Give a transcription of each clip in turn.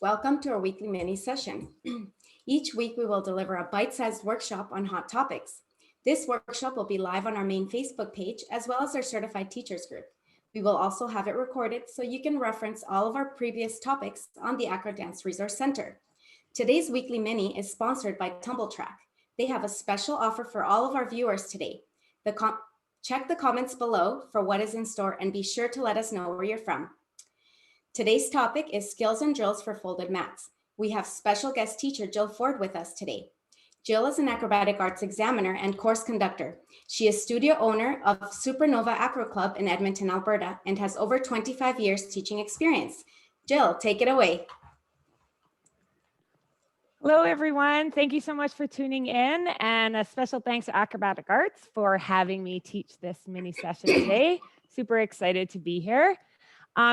Welcome to our weekly mini session. Each week we will deliver a bite-sized workshop on hot topics. This workshop will be live on our main Facebook page as well as our certified teachers group. We will also have it recorded so you can reference all of our previous topics on the AcroDance Resource Center. Today's weekly mini is sponsored by Tumbling. They have a special offer for all of our viewers today. Check the comments below for what is in store and be sure to let us know where you're from. Today's topic is skills and drills for folded mats. We have special guest teacher Jill Ford with us today. Jill is an acrobatic arts examiner and course conductor. She is studio owner of Supernova Acro Club in Edmonton, Alberta, and has over 25 years teaching experience. Jill, take it away. Hello, everyone. Thank you so much for tuning in, and a special thanks to Acrobatic Arts for having me teach this mini session today. Super excited to be here.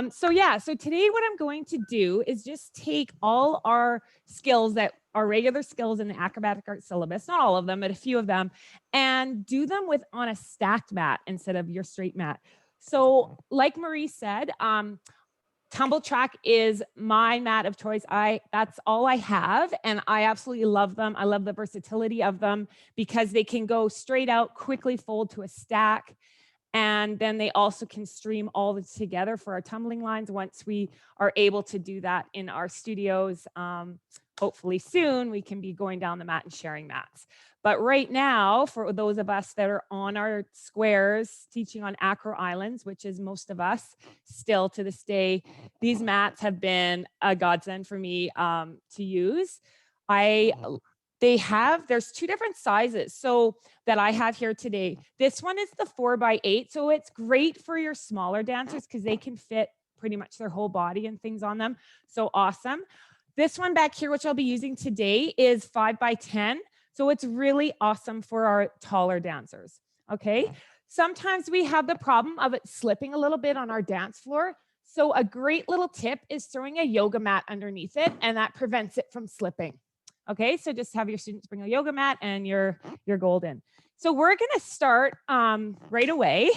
So today what I'm going to do is just take all our skills that are regular skills in the acrobatic arts syllabus, not all of them, but a few of them, and do them on a stacked mat instead of your straight mat. So like Marie said, Tumbling is my mat of choice. That's all I have, and I absolutely love them. I love the versatility of them because they can go straight out, quickly fold to a stack. And then they also can stream all together for our tumbling lines once we are able to do that in our studios. Hopefully soon we can be going down the mat and sharing mats. But right now, for those of us that are on our squares teaching on Acro Islands, which is most of us still to this day, these mats have been a godsend for me to use. There's two different sizes that I have here today. This one is the 4x8, so it's great for your smaller dancers because they can fit pretty much their whole body and things on them. So awesome. This one back here, which I'll be using today, is 5x10. So it's really awesome for our taller dancers. Okay. Sometimes we have the problem of it slipping a little bit on our dance floor. So a great little tip is throwing a yoga mat underneath it, and that prevents it from slipping. Okay, so just have your students bring a yoga mat and you're golden. So we're gonna start right away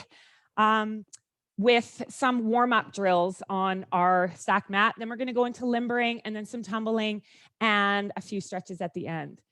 with some warm-up drills on our stack mat. Then we're gonna go into limbering and then some tumbling and a few stretches at the end.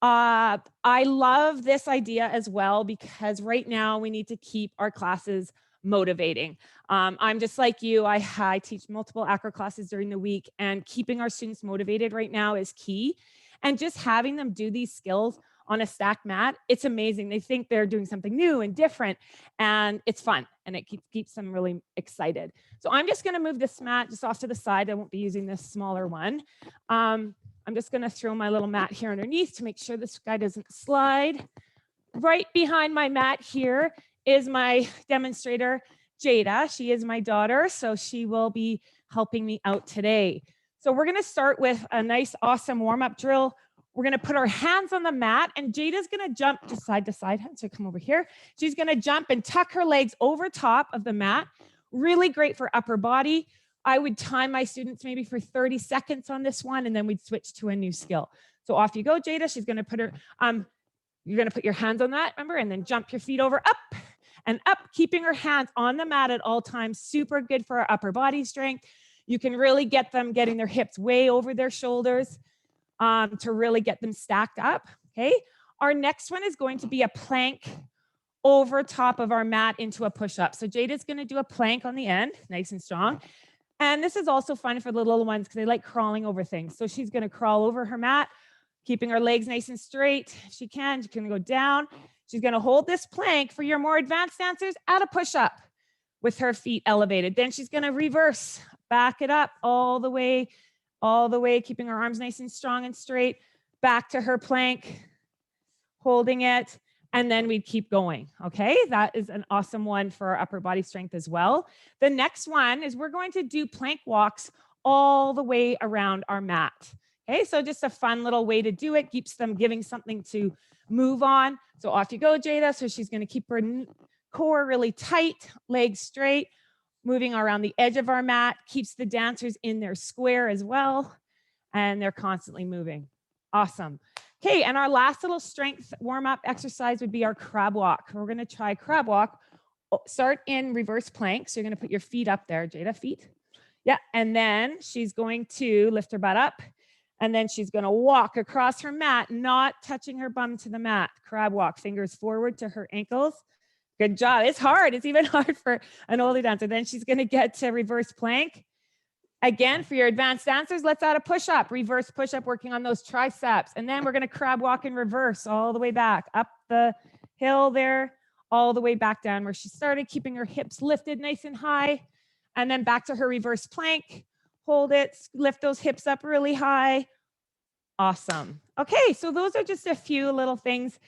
I love this idea as well because right now we need to keep our classes motivating. I'm just like you, I teach multiple acro classes during the week, and keeping our students motivated right now is key. And just having them do these skills on a stacked mat, it's amazing. They think they're doing something new and different, and it's fun, and it keeps them really excited. So I'm just gonna move this mat just off to the side. I won't be using this smaller one. I'm just gonna throw my little mat here underneath to make sure this guy doesn't slide. Right behind my mat here is my demonstrator, Jada. She is my daughter, so she will be helping me out today. So we're gonna start with a nice, awesome warm-up drill. We're gonna put our hands on the mat, and Jada's gonna jump just side to side. So come over here. She's gonna jump and tuck her legs over top of the mat. Really great for upper body. I would time my students maybe for 30 seconds on this one, and then we'd switch to a new skill. So off you go, Jada. She's gonna put her, you're gonna put your hands on that, remember, and then jump your feet over, up and up, keeping her hands on the mat at all times. Super good for our upper body strength. You can really get them getting their hips way over their shoulders to really get them stacked up, okay? Our next one is going to be a plank over top of our mat into a push-up. So Jada's gonna do a plank on the end, nice and strong. And this is also fun for the little ones because they like crawling over things. So she's gonna crawl over her mat, keeping her legs nice and straight. If she can, she's gonna go down. She's gonna hold this plank for your more advanced dancers at a push-up with her feet elevated. Then she's gonna reverse, back it up all the way, keeping her arms nice and strong and straight, back to her plank, holding it, and then we'd keep going, okay? That is an awesome one for our upper body strength as well. The next one is we're going to do plank walks all the way around our mat, okay? So just a fun little way to do it, keeps them giving something to move on. So off you go, Jada. So she's gonna keep her core really tight, legs straight, moving around the edge of our mat, keeps the dancers in their square as well, and they're constantly moving. Awesome. Okay, and our last little strength warm-up exercise would be our crab walk. We're gonna try crab walk. Start in reverse plank. So you're gonna put your feet up there, Jada, feet. Yeah, and then she's going to lift her butt up, and then she's going to walk across her mat, not touching her bum to the mat. Crab walk, fingers forward to her ankles. Good job. It's hard. It's even hard for an older dancer. Then she's going to get to reverse plank. Again, for your advanced dancers, let's add a push-up, reverse push-up, working on those triceps. And then we're going to crab walk in reverse all the way back, up the hill there, all the way back down where she started, keeping her hips lifted nice and high. And then back to her reverse plank. Hold it, lift those hips up really high. Awesome. Okay, so those are just a few little things.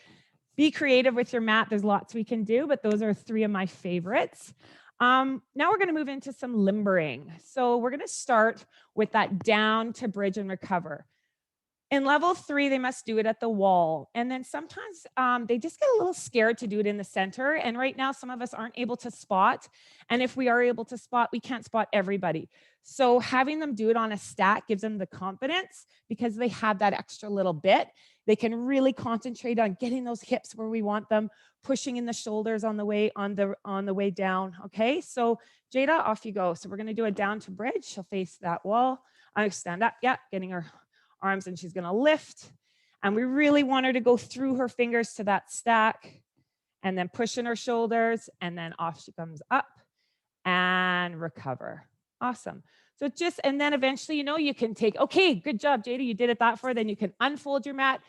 Be creative with your mat. There's lots we can do, but those are 3 of my favorites. Now we're going to move into some limbering. So we're going to start with that down to bridge and recover. In level 3, they must do it at the wall. And then sometimes they just get a little scared to do it in the center. And right now, some of us aren't able to spot. And if we are able to spot, we can't spot everybody. So having them do it on a stack gives them the confidence because they have that extra little bit. They can really concentrate on getting those hips where we want them, pushing in the shoulders on the way down. Okay, so Jada, off you go. So we're going to do a down to bridge. She'll face that wall. I stand up. Yeah, getting her arms, and she's going to lift. And we really want her to go through her fingers to that stack and then push in her shoulders, and then off she comes up and recover. Awesome. So just, and then eventually, you can take, okay, good job, Jada, you did it that far. Then you can unfold your mat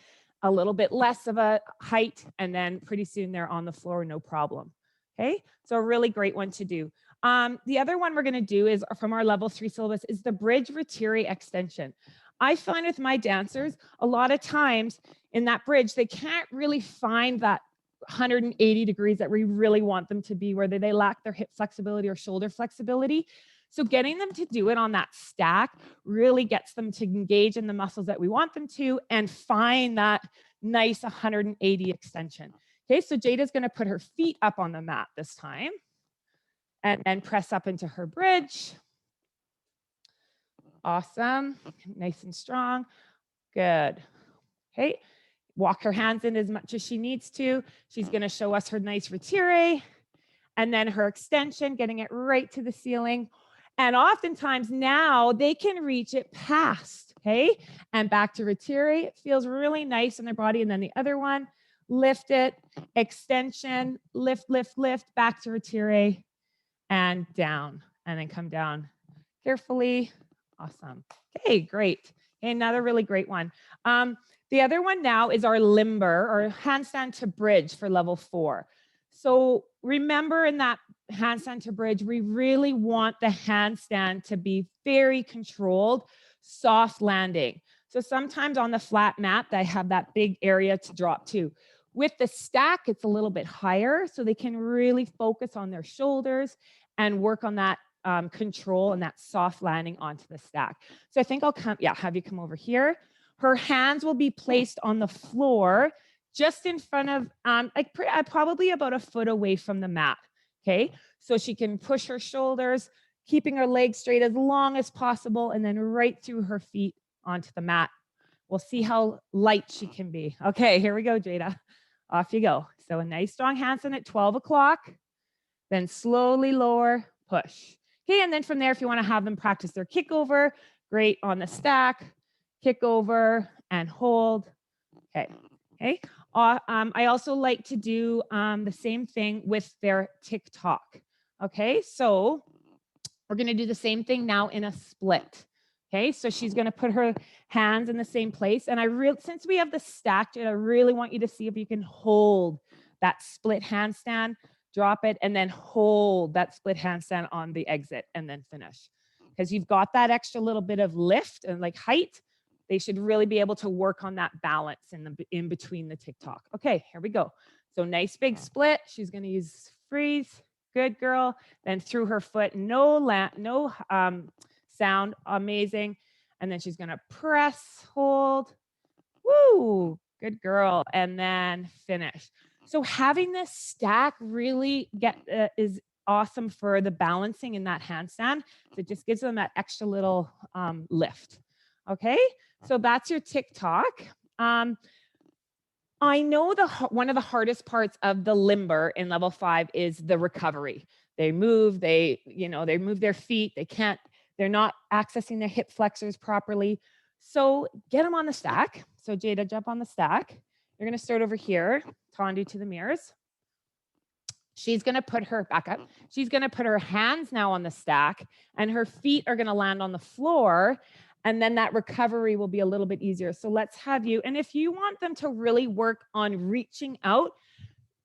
a little bit less of a height, and then pretty soon they're on the floor, no problem. Okay, so a really great one to do. The other one we're going to do is from our level 3 syllabus is the bridge retire extension. I find with my dancers, a lot of times in that bridge, they can't really find that 180 degrees that we really want them to be, where they lack their hip flexibility or shoulder flexibility. So getting them to do it on that stack really gets them to engage in the muscles that we want them to and find that nice 180 extension. Okay, so Jada's going to put her feet up on the mat this time and then press up into her bridge. Awesome. Nice and strong. Good. Okay. Walk her hands in as much as she needs to. She's going to show us her nice retire and then her extension, getting it right to the ceiling. And oftentimes now they can reach it past. Okay. And back to retire. It feels really nice in their body. And then the other one, lift it, extension, lift, lift, lift, back to retire and down. And then come down carefully. Awesome. Okay, great. Another really great one. The other one now is our limber or handstand to bridge for level 4. So remember in that handstand to bridge, we really want the handstand to be very controlled, soft landing. So sometimes on the flat mat, they have that big area to drop to. With the stack, it's a little bit higher, so they can really focus on their shoulders and work on that control and that soft landing onto the stack. So I think I'll have you come over here. Her hands will be placed on the floor just in front of, probably about a foot away from the mat. Okay, so she can push her shoulders, keeping her legs straight as long as possible, and then right through her feet onto the mat. We'll see how light she can be. Okay, here we go, Jada. Off you go. So a nice strong handstand at 12 o'clock, then slowly lower, push. Okay, and then from there, if you want to have them practice their kick over, great on the stack, kick over and hold. Okay. I also like to do the same thing with their tock. Okay, so we're going to do the same thing now in a split. Okay, so she's going to put her hands in the same place. And since we have the stack, I really want you to see if you can hold that split handstand. Drop it, and then hold that split handstand on the exit and then finish. Because you've got that extra little bit of lift and like height, they should really be able to work on that balance in between the tock. Okay, here we go. So nice big split. She's going to use freeze. Good girl. Then through her foot, no sound. Amazing. And then she's going to press, hold. Woo, good girl. And then finish. So having this stack really is awesome for the balancing in that handstand. So it just gives them that extra little lift. Okay, so that's your tock. I know one of the hardest parts of the limber in level 5 is the recovery. They move, they move their feet. They can't They're not accessing their hip flexors properly. So get them on the stack. So Jada, jump on the stack. You're going to start over here, Tandu to the mirrors. She's going to put her back up. She's going to put her hands now on the stack, and her feet are going to land on the floor. And then that recovery will be a little bit easier. So let's have you. And if you want them to really work on reaching out,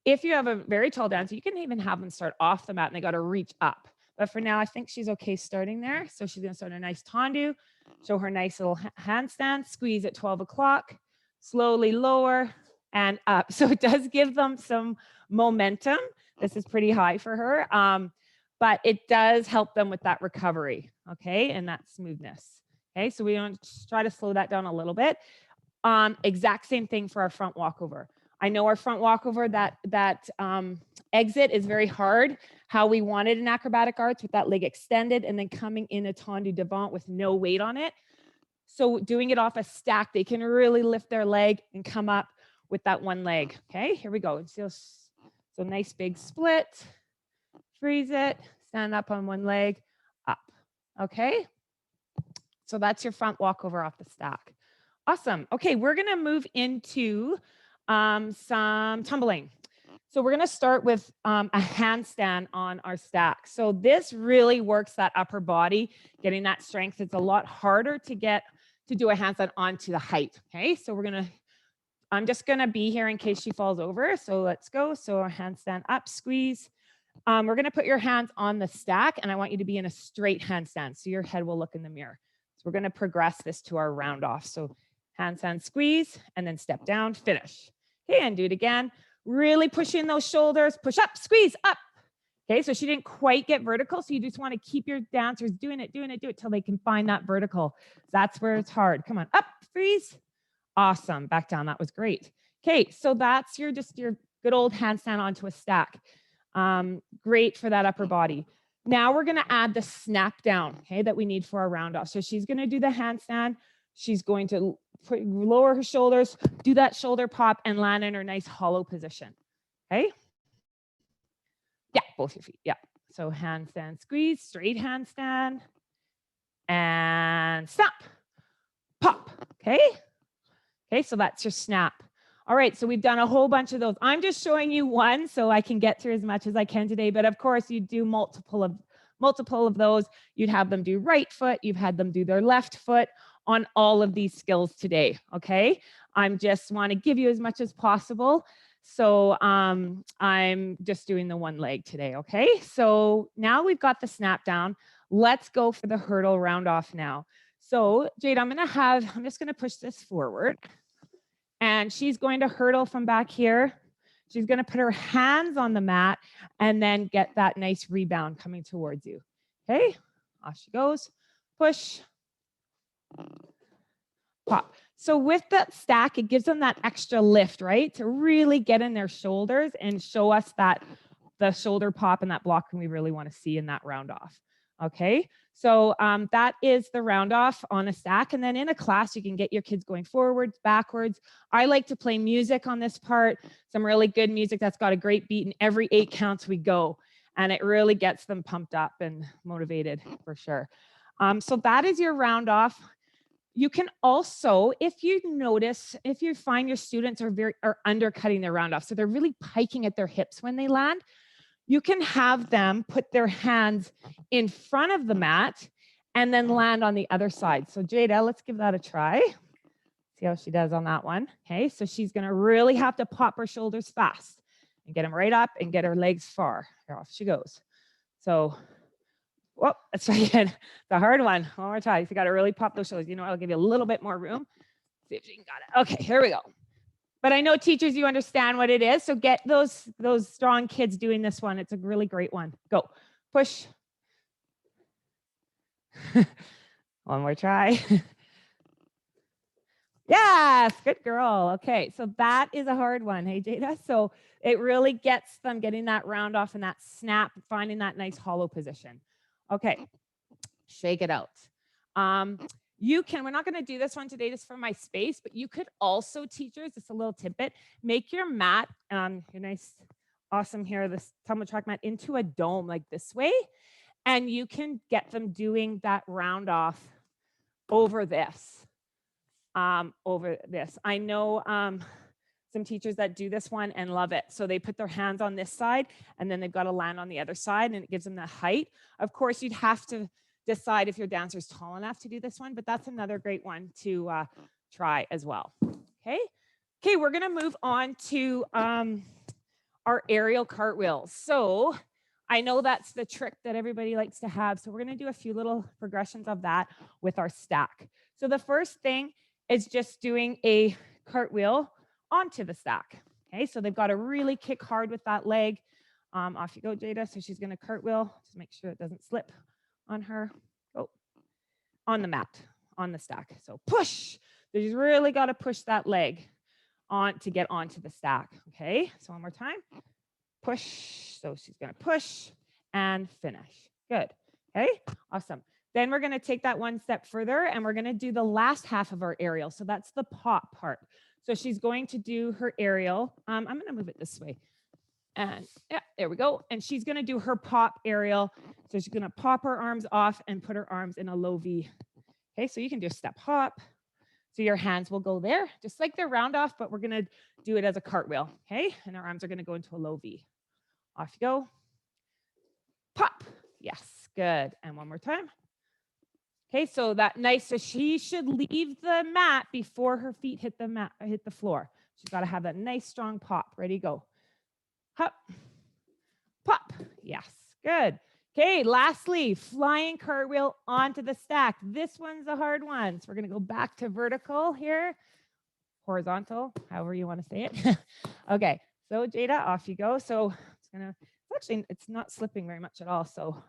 if you have a very tall dancer, you can even have them start off the mat and they got to reach up. But for now, I think she's okay starting there. So she's going to start a nice tendu, show her nice little handstand, squeeze at 12 o'clock, slowly lower and up. So it does give them some momentum. This is pretty high for her, but it does help them with that recovery, okay, and that smoothness. Okay, so we want to try to slow that down a little bit. Exact same thing for our front walkover. I know our front walkover, that exit is very hard, how we wanted in acrobatic arts with that leg extended and then coming in a tendu devant with no weight on it. So doing it off a stack, they can really lift their leg and come up with that one leg. Okay, here we go. So nice big split, freeze it, stand up on one leg, up. Okay, so that's your front walkover off the stack. Awesome. Okay, we're gonna move into some tumbling. So we're going to start with a handstand on our stack. So this really works that upper body, getting that strength. It's a lot harder to get to do a handstand onto the height. Okay, so I'm just going to be here in case she falls over. So let's go. So our handstand up, squeeze. We're going to put your hands on the stack, and I want you to be in a straight handstand. So your head will look in the mirror. So we're going to progress this to our round off. So handstand, squeeze, and then step down, finish. Okay, and do it again. Really push in those shoulders, push up, squeeze up. Okay, so she didn't quite get vertical. So you just want to keep your dancers doing it till they can find that vertical. That's where it's hard. Come on, up, freeze. Awesome, back down, that was great. Okay, so that's your good old handstand onto a stack. Great for that upper body. Now we're gonna add the snap down, okay, that we need for our round off. So she's gonna do the handstand. She's going to lower her shoulders, do that shoulder pop, and land in her nice hollow position. Okay? Yeah, both your feet. Yeah. So handstand, squeeze, straight handstand, and snap, pop. Okay? Okay, so that's your snap. All right, so we've done a whole bunch of those. I'm just showing you one so I can get through as much as I can today. But of course, you do multiple of those. You'd have them do right foot. You've had them do their left foot on all of these skills today, okay? I just want to give you as much as possible. So I'm just doing the one leg today, okay? So now we've got the snap down. Let's go for the hurdle round off now. So Jade, I'm just gonna push this forward, and she's going to hurdle from back here. She's gonna put her hands on the mat and then get that nice rebound coming towards you, okay? Off she goes, push, pop. So with that stack, it gives them that extra lift, right? To really get in their shoulders and show us that the shoulder pop and that blocking we really want to see in that round off. Okay, so that is the round off on a stack. And then in a class, you can get your kids going forwards, backwards. I like to play music on this part, some really good music that's got a great beat, and every 8 counts we go. And it really gets them pumped up and motivated for sure. So that is your round off. You can also, if you find your students are undercutting their round off, so they're really piking at their hips when they land, you can have them put their hands in front of the mat and then land on the other side. So Jada, let's give that a try. See how she does on that one. Okay, so she's gonna really have to pop her shoulders fast and get them right up and get her legs far. Here, off she goes. So, whoop, let's try again. The hard one. One more time. You gotta really pop those shoulders. You know what, I'll give you a little bit more room. See if she can got it. Okay, here we go. But I know teachers, you understand what it is. So get those strong kids doing this one. It's a really great one. Go, push. One more try. Yes, good girl. Okay, so that is a hard one. Hey, Jada. So it really gets them getting that round off and that snap, finding that nice hollow position. Okay, shake it out. We're not going to do this one today just for my space, but you could also, teachers, just a little tidbit, make your mat, your nice, awesome here, this tumble track mat, into a dome like this way. And you can get them doing that round off over this. I know some teachers that do this one and love it. So they put their hands on this side and then they've got to land on the other side and it gives them the height. Of course, you'd have to decide if your dancer's tall enough to do this one, but that's another great one to try as well. Okay, we're gonna move on to our aerial cartwheels. So I know that's the trick that everybody likes to have. So we're gonna do a few little progressions of that with our stack. So the first thing is just doing a cartwheel onto the stack. Okay, so they've got to really kick hard with that leg. Off you go, Jada. So she's gonna cartwheel, just make sure it doesn't slip on her. Go on the mat, on the stack. So push. So she's really got to push that leg on to get onto the stack. Okay, so one more time. Push. So she's going to push and finish. Good. Okay, awesome. Then we're going to take that one step further and we're going to do the last half of our aerial. So that's the pop part. So she's going to do her aerial. I'm going to move it this way. And yeah, there we go. And she's going to do her pop aerial. So she's going to pop her arms off and put her arms in a low V. Okay, so you can do a step hop. So your hands will go there, just like their round off, but we're going to do it as a cartwheel. Okay, and our arms are going to go into a low V. Off you go. Pop. Yes, good. And one more time. Okay, so that nice. So she should leave the mat before her feet hit the floor. She's got to have that nice strong pop. Ready, go. Hop. Pop. Yes, good. Okay, lastly, flying cartwheel onto the stack. This one's a hard one. So we're going to go back to vertical here. Horizontal, however you want to say it. Okay, so Jada, off you go. So it's not slipping very much at all. So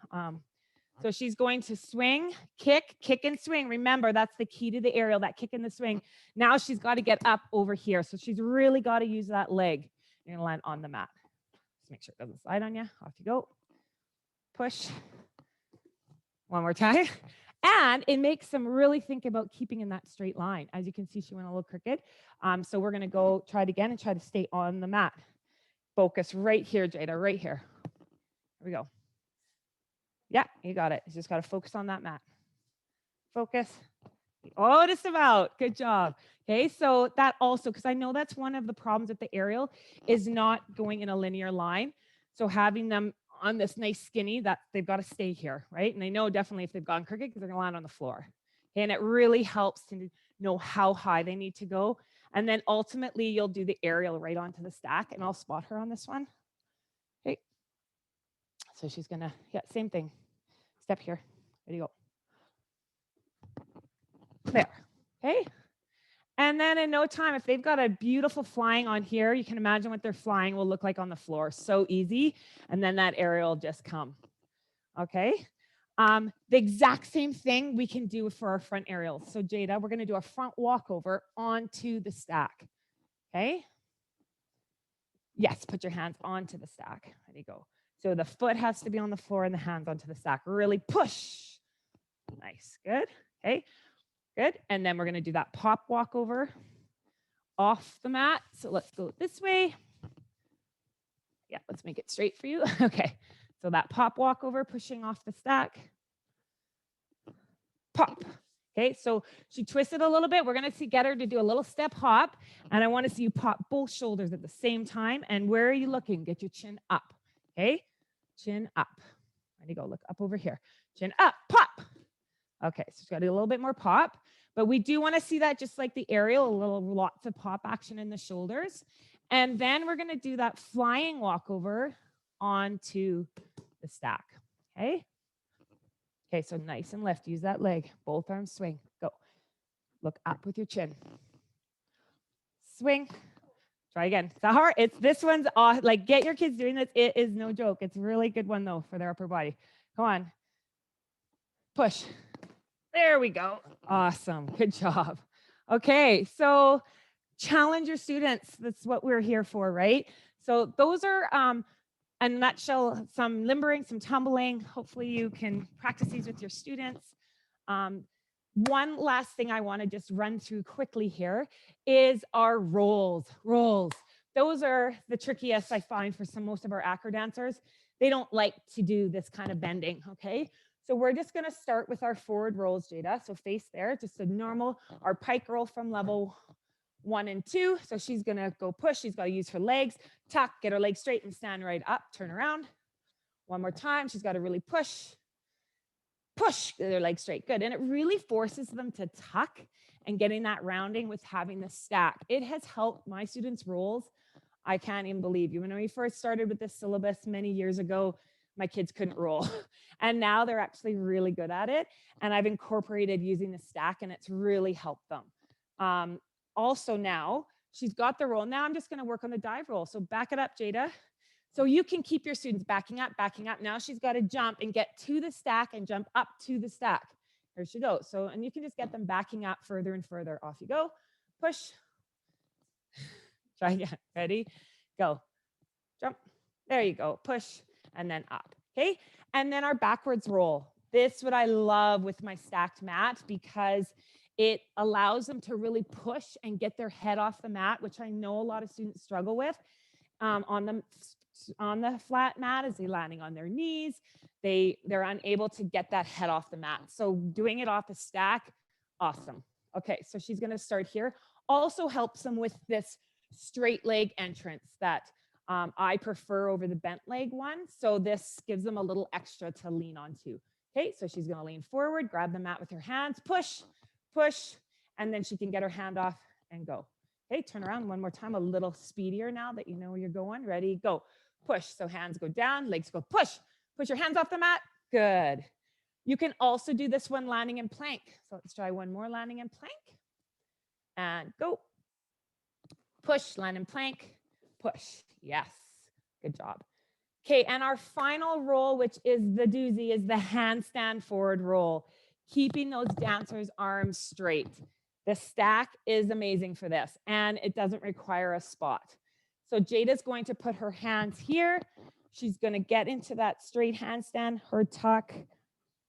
she's going to swing, kick and swing. Remember, that's the key to the aerial, that kick and the swing. Now she's got to get up over here. So she's really got to use that leg. You're going to land on the mat. Just make sure it doesn't slide on you. Off you go. Push. One more time. And it makes them really think about keeping in that straight line. As you can see, she went a little crooked. So we're going to go try it again and try to stay on the mat. Focus right here, Jada, right here. Here we go. Yeah, you got it. You just got to focus on that mat. Focus. Oh, just about. Good job. Okay, so that also, because I know that's one of the problems with the aerial, is not going in a linear line. So having them on this nice skinny, that they've got to stay here, right? And they know definitely if they've gone crooked because they're going to land on the floor. Okay, and it really helps to know how high they need to go. And then ultimately, you'll do the aerial right onto the stack, and I'll spot her on this one. Okay, so she's going to, yeah, same thing. Step here. There you go. There. Okay. And then in no time, if they've got a beautiful flying on here, you can imagine what their flying will look like on the floor. So easy. And then that aerial will just come. Okay. The exact same thing we can do for our front aerials. So Jada, we're going to do a front walkover onto the stack. Okay. Yes, put your hands onto the stack. There you go. So the foot has to be on the floor and the hands onto the stack. Really push. Nice. Good. Okay. Good. And then we're going to do that pop walkover off the mat. So let's go this way. Yeah, let's make it straight for you. Okay. So that pop walkover, pushing off the stack. Pop. Okay. So she twisted a little bit. We're going to get her to do a little step hop. And I want to see you pop both shoulders at the same time. And where are you looking? Get your chin up. Okay. Chin up. Ready to go. Look up over here. Chin up. Pop. Okay, so she's got to do a little bit more pop, but we do want to see that just like the aerial, lots of pop action in the shoulders. And then we're going to do that flying walkover onto the stack. Okay. Okay, so nice and lift. Use that leg. Both arms swing. Go. Look up with your chin. Swing. Try again. It's not hard. This one's like, get your kids doing this. It is no joke. It's a really good one though for their upper body. Come on. Push. There we go. Awesome. Good job. Okay, so challenge your students. That's what we're here for, right? So those are, in a nutshell, some limbering, some tumbling. Hopefully you can practice these with your students. One last thing I want to just run through quickly here is our rolls. Rolls. Those are the trickiest I find for most of our acro dancers. they don't like to do this kind of bending, okay? So we're just gonna start with our forward rolls, Jada. So face there, just a normal, our pike roll from level 1 and 2. So she's gonna go push, she's gotta use her legs, tuck, get her legs straight and stand right up, turn around. One more time, she's gotta really push, get their legs straight, good. And it really forces them to tuck and getting that rounding with having the stack. It has helped my students' rolls. I can't even believe you. When we first started with this syllabus many years ago, my kids couldn't roll. And now they're actually really good at it. And I've incorporated using the stack and it's really helped them. Also now, she's got the roll. Now I'm just gonna work on the dive roll. So back it up, Jada. So you can keep your students backing up, backing up. Now she's gotta jump and get to the stack and jump up to the stack. There she goes. So, and you can just get them backing up further and further. Off you go, push. Try again, ready, go, jump. There you go, push, and then up, okay? And then our backwards roll. This is what I love with my stacked mat because it allows them to really push and get their head off the mat, which I know a lot of students struggle with on the flat mat as they're landing on their knees. They're unable to get that head off the mat. So doing it off a stack, awesome. Okay, so she's gonna start here. Also helps them with this straight leg entrance that I prefer over the bent leg one. So this gives them a little extra to lean onto. Okay, so she's gonna lean forward, grab the mat with her hands, push, push, and then she can get her hand off and go. Okay, turn around one more time, a little speedier now that you know where you're going. Ready, go, push. So hands go down, legs go push. Push your hands off the mat, good. You can also do this one landing in plank. So let's try one more landing in plank. And go. Push, land in plank, push. Yes, good job. Okay, and our final roll, which is the doozy, is the handstand forward roll. Keeping those dancers' arms straight. The stack is amazing for this, and it doesn't require a spot. So Jada's going to put her hands here. She's gonna get into that straight handstand, her tuck,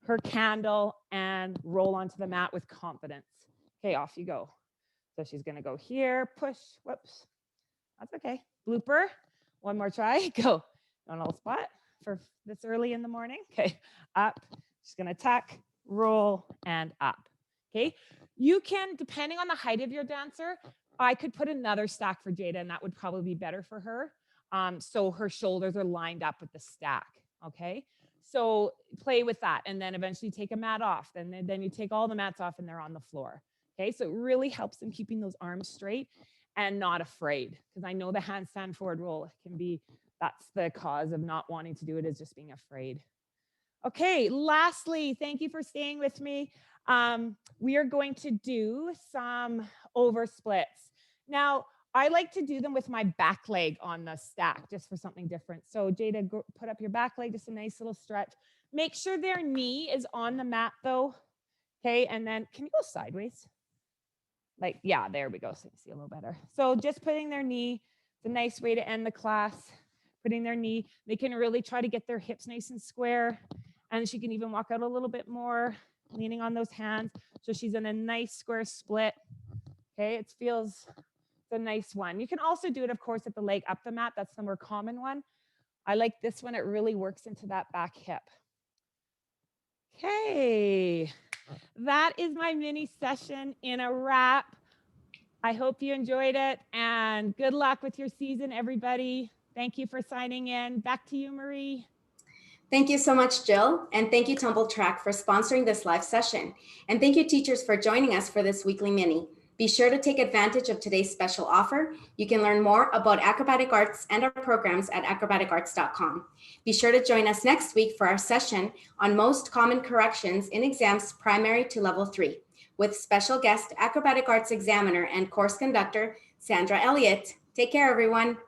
her candle, and roll onto the mat with confidence. Okay, off you go. So she's gonna go here, push, whoops. That's okay. Blooper. One more try. Go. On a little spot for this early in the morning. Okay. Up. She's gonna tuck, roll, and up. Okay. You can, depending on the height of your dancer, I could put another stack for Jada, and that would probably be better for her. So her shoulders are lined up with the stack. Okay. So play with that, and then eventually take a mat off. Then you take all the mats off, and they're on the floor. Okay, so it really helps them keeping those arms straight and not afraid, because I know the handstand forward roll can be, that's the cause of not wanting to do it, is just being afraid. Okay, lastly, thank you for staying with me. We are going to do some over splits. Now, I like to do them with my back leg on the stack, just for something different. So Jada, go, put up your back leg, just a nice little stretch. Make sure their knee is on the mat though. Okay, and then can you go sideways? Like, yeah, there we go. So you can see a little better. So just putting their knee, it's a nice way to end the class. Putting their knee, they can really try to get their hips nice and square. And she can even walk out a little bit more, leaning on those hands. So she's in a nice square split. Okay, it feels, it's a nice one. You can also do it, of course, at the leg up the mat. That's the more common one. I like this one. It really works into that back hip. Okay. That is my mini session in a wrap. I hope you enjoyed it, and good luck with your season, everybody. Thank you for signing in. Back to you, Marie. Thank you so much, Jill. And thank you, Tumble Track, for sponsoring this live session. And thank you, teachers, for joining us for this weekly mini. Be sure to take advantage of today's special offer. You can learn more about acrobatic arts and our programs at acrobaticarts.com. Be sure to join us next week for our session on most common corrections in exams primary to level 3 with special guest acrobatic arts examiner and course conductor, Sandra Elliott. Take care, everyone.